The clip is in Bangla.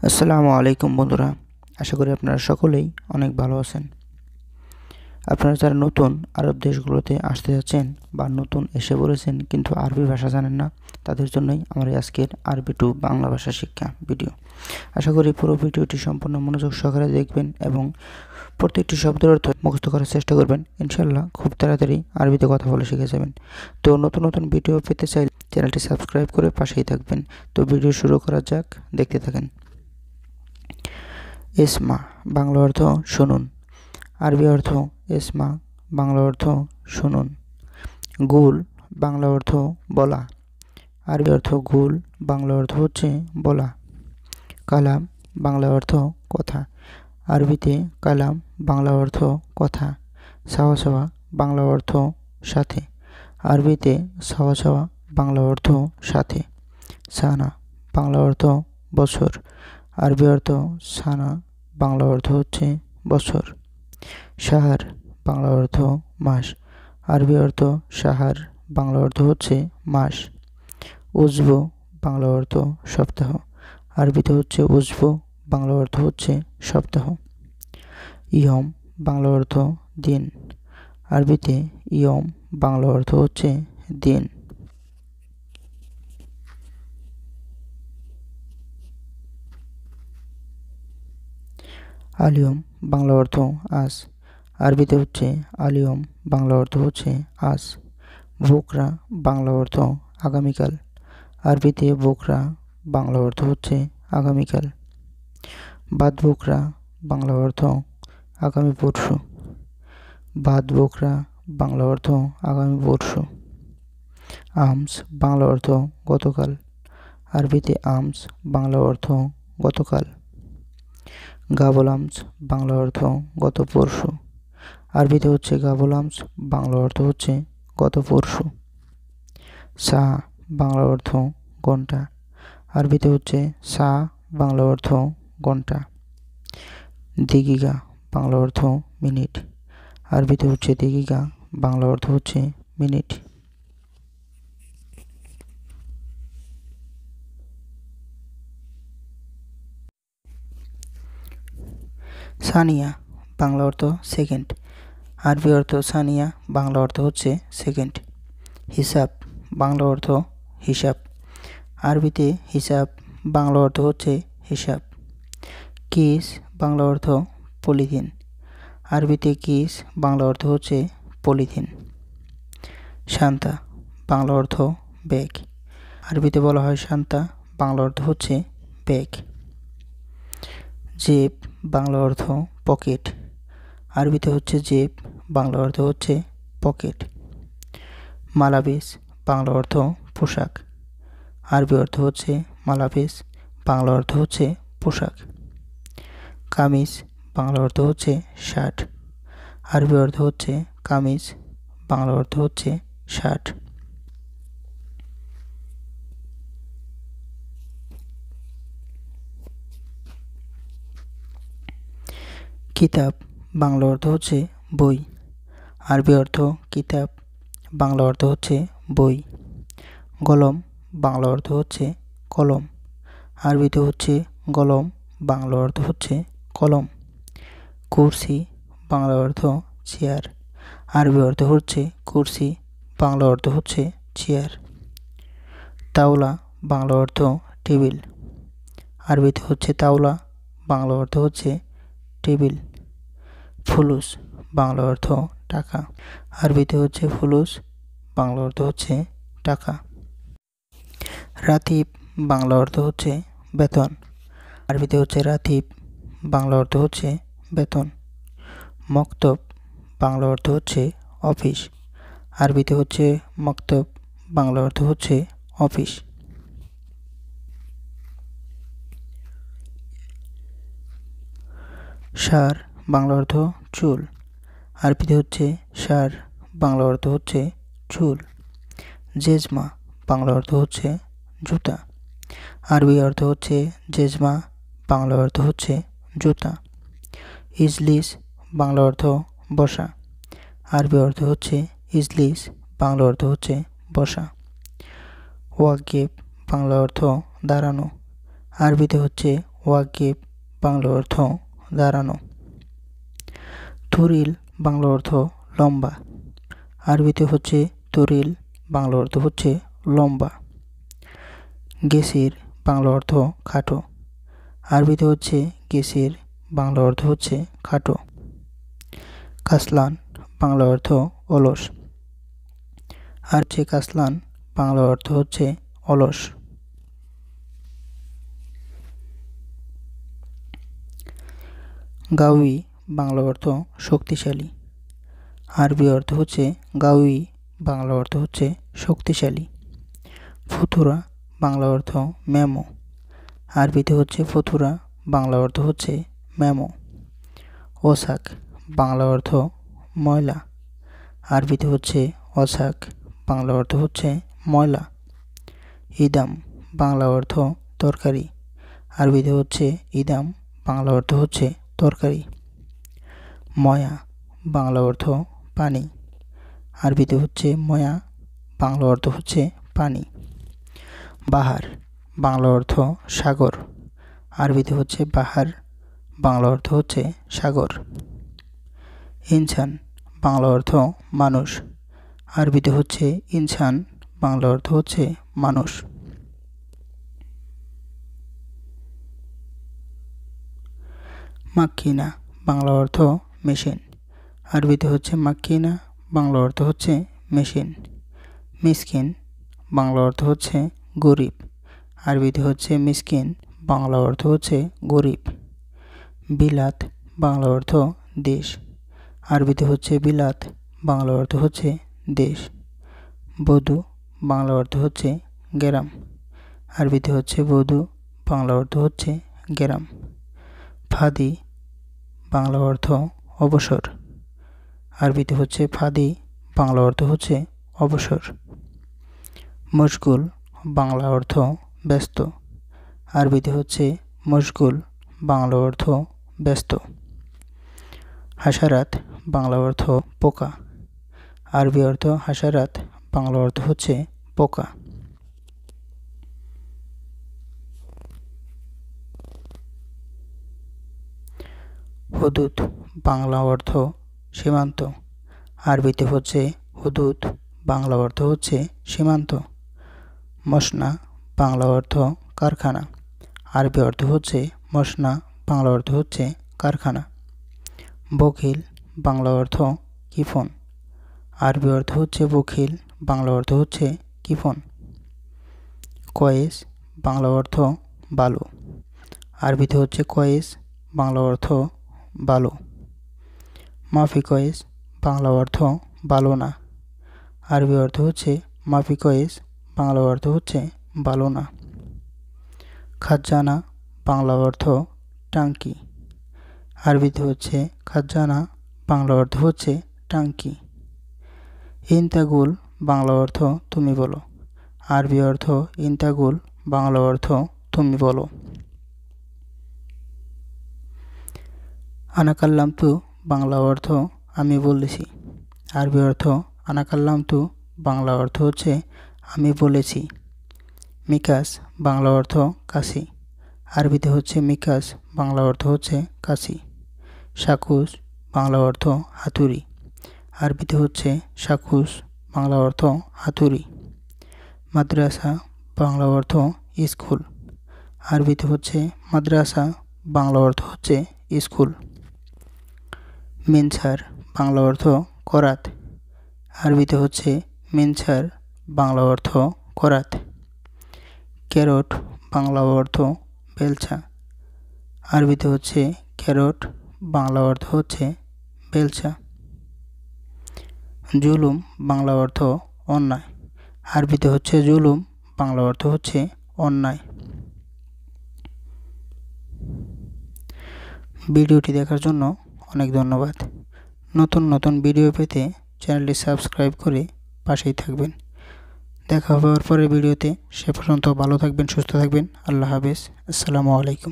আসসালামু আলাইকুম বন্ধুরা, আশা করি আপনারা সকলেই অনেক ভালো আছেন। আপনারা যারা নতুন আরব দেশগুলোতে আসতে যাচ্ছেন বা নতুন এসে পড়েছেন কিন্তু আরবি ভাষা জানেন না, তাদের জন্যই আমার আজকের আরবি টু বাংলা ভাষা শিক্ষা ভিডিও। আশা করি পুরো ভিডিওটি সম্পূর্ণ মনোযোগ সহকারে দেখবেন এবং প্রত্যেকটি শব্দের অর্থ মুখস্থ করার চেষ্টা করবেন। ইনশাল্লাহ খুব তাড়াতাড়ি আরবিতে কথা বলে শিখে যাবেন। তো নতুন নতুন ভিডিও পেতে চাইলে চ্যানেলটি সাবস্ক্রাইব করে পাশেই থাকবেন। তো ভিডিও শুরু করা যাক, দেখতে থাকেন। ইসমা বাংলা অর্থ শুনুন, আরবি অর্থ ইসমা বাংলা অর্থ শুনুন। গুল বাংলা অর্থ বলা, আরবি অর্থ গুল বাংলা অর্থ হচ্ছে বলা। কালাম বাংলা অর্থ কথা, আরবিতে কালাম বাংলা অর্থ কথা। সাওয়া সাওয়া বাংলা অর্থ সাথে, আরবিতে সাওয়া সাওয়া বাংলা অর্থ সাথে। সানা বাংলা অর্থ বছর, আরবি অর্থ সানা বাংলা অর্থ হচ্ছে বছর। শাহর বাংলা অর্থ মাস, আরবি অর্থ শাহর বাংলা অর্থ হচ্ছে মাস। উজবু বাংলা অর্থ সপ্তাহ, আরবিতে হচ্ছে উজবু বাংলা অর্থ হচ্ছে সপ্তাহ। ইয়ম বাংলা অর্থ দিন, আরবিতে ইয়ম বাংলা অর্থ হচ্ছে দিন। আলিয়ম বাংলা অর্থ আজ, আরবিতে হচ্ছে আলিয়ম বাংলা অর্থ হচ্ছে আজ। বুকরা বাংলা অর্থ আগামীকাল, আরবিতে বুকরা বাংলা অর্থ হচ্ছে আগামীকাল। বাদ বুকরা বাংলা অর্থ আগামী পরশু, বাদ বুকরা বাংলা অর্থ আগামী পরশু। আমস বাংলা অর্থ গতকাল, আরবিতে আমস বাংলা অর্থ গতকাল। গাবলামস বাংলা অর্থ গত পরশু, আরবিতে হচ্ছে গাবলামস বাংলা অর্থ হচ্ছে গত পরশু। সা বাংলা অর্থ ঘন্টা, আরবিতে হচ্ছে সা বাংলা অর্থ ঘন্টা। দিগিগা বাংলা অর্থ মিনিট, আরবিতে হচ্ছে দিগিগা বাংলা অর্থ হচ্ছে মিনিট। সানিয়া বাংলা অর্থ সেকেন্ড, আরবি অর্থ সানিয়া বাংলা অর্থ হচ্ছে সেকেন্ড। হিসাব বাংলা অর্থ হিসাব, আরবিতে হিসাব বাংলা অর্থ হচ্ছে হিসাব। কিস বাংলা অর্থ পলিথিন, আরবিতে কিস বাংলা অর্থ হচ্ছে পলিথিন। শান্তা বাংলা অর্থ ব্যাগ, আরবিতে বলা হয় শান্তা বাংলা অর্থ হচ্ছে ব্যাগ। জেব বাংলা অর্থ পকেট, আরবিতে হচ্ছে জেব বাংলা অর্থ হচ্ছে পকেট। মালাবিস বাংলা অর্থ পোশাক, আরবি অর্থ হচ্ছে মালাবিস বাংলা অর্থ হচ্ছে পোশাক। কামিজ বাংলা অর্থ হচ্ছে শার্ট, আরবি অর্থ হচ্ছে কামিজ বাংলা অর্থ হচ্ছে শার্ট। কিতাব বাংলা অর্থ হচ্ছে বই, আরবি অর্থ কিতাব বাংলা অর্থ হচ্ছে বই। কলম বাংলা অর্থ হচ্ছে কলম, আরবিতে হচ্ছে কলম বাংলা অর্থ হচ্ছে কলম। কুরসি বাংলা অর্থ চেয়ার, আরবি অর্থ হচ্ছে কুরসি বাংলা অর্থ হচ্ছে চেয়ার। তাওলা বাংলা অর্থ টেবিল, আরবিতে হচ্ছে তাওলা বাংলা অর্থ হচ্ছে টেবিল। ফুলুস বাংলা অর্থ টাকা, আরবিতে হচ্ছে ফুলুস বাংলা অর্থ হচ্ছে টাকা। রাতিব বাংলা অর্থ হচ্ছে বেতন, আরবিতে হচ্ছে রাতিব বাংলা অর্থ হচ্ছে বেতন। মক্তব বাংলা অর্থ হচ্ছে অফিস, আরবিতে হচ্ছে মক্তব বাংলা অর্থ হচ্ছে অফিস। সার বাংলা অর্থ চুল, আরবিতে হচ্ছে সার বাংলা অর্থ হচ্ছে চুল। জেজমা বাংলা অর্থ হচ্ছে জুতা, আরবি অর্থ হচ্ছে জেজমা বাংলা অর্থ হচ্ছে জুতা। ইজলিস বাংলা অর্থ বসা, আরবি অর্থ হচ্ছে ইজলিস বাংলা অর্থ হচ্ছে বসা। ওয়াকিফ বাংলা অর্থ দাঁড়ানো, আরবিতে হচ্ছে ওয়াকিব বাংলা অর্থ দাঁড়ানো। তুরিল বাংলা অর্থ লম্বা। আরবিতে হচ্ছে তুরিল, বাংলা অর্থ হচ্ছে লম্বা। গেসির বাংলা অর্থ খাটো। আরবিতে হচ্ছে গেসির, বাংলা অর্থ হচ্ছে খাটো। কাসলান বাংলা অর্থ অলস। আর হচ্ছে কাসলান, বাংলা অর্থ হচ্ছে অলস। গাউই বাংলা অর্থ শক্তিশালী। আরবি অর্থ হচ্ছে গাউই, বাংলা অর্থ হচ্ছে শক্তিশালী। ফুতুরা বাংলা অর্থ মেমো। আরবিতে হচ্ছে ফুতুরা, বাংলা অর্থ হচ্ছে মেমো। ওসাক বাংলা অর্থ ময়লা। আরবিতে হচ্ছে ওসাক, বাংলা অর্থ হচ্ছে ময়লা। ইদাম বাংলা অর্থ তরকারি। আরবিতে হচ্ছে ইদাম, বাংলা অর্থ হচ্ছে তরকারি। ময়া বাংলা অর্থ পানি। আরবিতে হচ্ছে ময়া, বাংলা অর্থ হচ্ছে পানি। বাহার বাংলা অর্থ সাগর। আরবিতে হচ্ছে বাহার, বাংলা অর্থ হচ্ছে সাগর। ইনসান বাংলা অর্থ মানুষ। আরবিতে হচ্ছে ইনসান, বাংলা অর্থ হচ্ছে মানুষ। মাক্কিনা বাংলা অর্থ মেশিন। আরবিতে হচ্ছে মাক্কিনা, বাংলা অর্থ হচ্ছে মেশিন। মিসকিন বাংলা অর্থ হচ্ছে গরিব। আরবিতে হচ্ছে মিসকিন, বাংলা অর্থ হচ্ছে গরিব। বিলাত বাংলা অর্থ দেশ। আরবিতে হচ্ছে বিলাত, বাংলা অর্থ হচ্ছে দেশ। বধূ বাংলা অর্থ হচ্ছে গ্রাম। আরবিতে হচ্ছে বধূ, বাংলা অর্থ হচ্ছে গ্রাম। ফাদি বাংলা অর্থ অবসর। আরবিতে হচ্ছে ফাদি, বাংলা অর্থ হচ্ছে অবসর। মশগুল বাংলা অর্থ ব্যস্ত। আরবিতে হচ্ছে মশগুল, বাংলা অর্থ ব্যস্ত। হাসারাত বাংলা অর্থ পোকা। আরবি অর্থ হাসারাত, বাংলা অর্থ হচ্ছে পোকা। হুদুদ বাংলা অর্থ সীমান্ত। আরবিতে হচ্ছে হুদুদ, বাংলা অর্থ হচ্ছে সীমান্ত। মসনা বাংলা অর্থ কারখানা। আরবি অর্থ হচ্ছে মসনা, বাংলা অর্থ হচ্ছে কারখানা। বকিল বাংলা অর্থ কিফন। আরবি অর্থ হচ্ছে বকিল, বাংলা অর্থ হচ্ছে কিফন। কয়েস বাংলা অর্থ বালু। আরবিতে হচ্ছে কয়েস, বাংলা অর্থ বালু। মাফি কয়েস বাংলা অর্থ বালু না। আরবি অর্থ হচ্ছে মাফি কয়েস, বাংলা অর্থ হচ্ছে বালু না। খাজানা বাংলা অর্থ টাঙ্কি। আরবিতে হচ্ছে খাজানা, বাংলা অর্থ হচ্ছে টাঙ্কি। ইনতাগুল বাংলা অর্থ তুমি বলো। আরবি অর্থ ইনতাগুল, বাংলা অর্থ তুমি বলো। আনাকাল্লামতু বাংলা অর্থ আমি বলেছি। আরবি অর্থ আনাকাল্লামতু, বাংলা অর্থ হচ্ছে আমি বলেছি। মিকাস বাংলা অর্থ কাশি। আরবিতে হচ্ছে মিকাস, বাংলা অর্থ হচ্ছে কাশি। শাকুস বাংলা অর্থ হাতুড়ি। আরবিতে হচ্ছে শাকুস, বাংলা অর্থ হাতুড়ি। মাদ্রাসা বাংলা অর্থ স্কুল। আরবিতে হচ্ছে মাদ্রাসা, বাংলা অর্থ হচ্ছে স্কুল। মিনসার বাংলা অর্থ করাত। আরবিতে হচ্ছে মিনসার, বাংলা অর্থ করাত। ক্যারট বাংলা অর্থ বেলচা। আরবিতে হচ্ছে ক্যারট, বাংলা অর্থ হচ্ছে বেলচা। জুলুম বাংলা অর্থ অন্যায়। আরবিতে হচ্ছে জুলুম, বাংলা অর্থ হচ্ছে অন্যায়। ভিডিওটি দেখার জন্য অনেক ধন্যবাদ। নতুন নতুন ভিডিও পেতে চ্যানেলটি সাবস্ক্রাইব করে পাশেই থাকবেন। দেখা হবে পরের ভিডিওতে। সে পর্যন্ত ভালো থাকবেন, সুস্থ থাকবেন। আল্লাহ হাফেজ। আসসালামু আলাইকুম।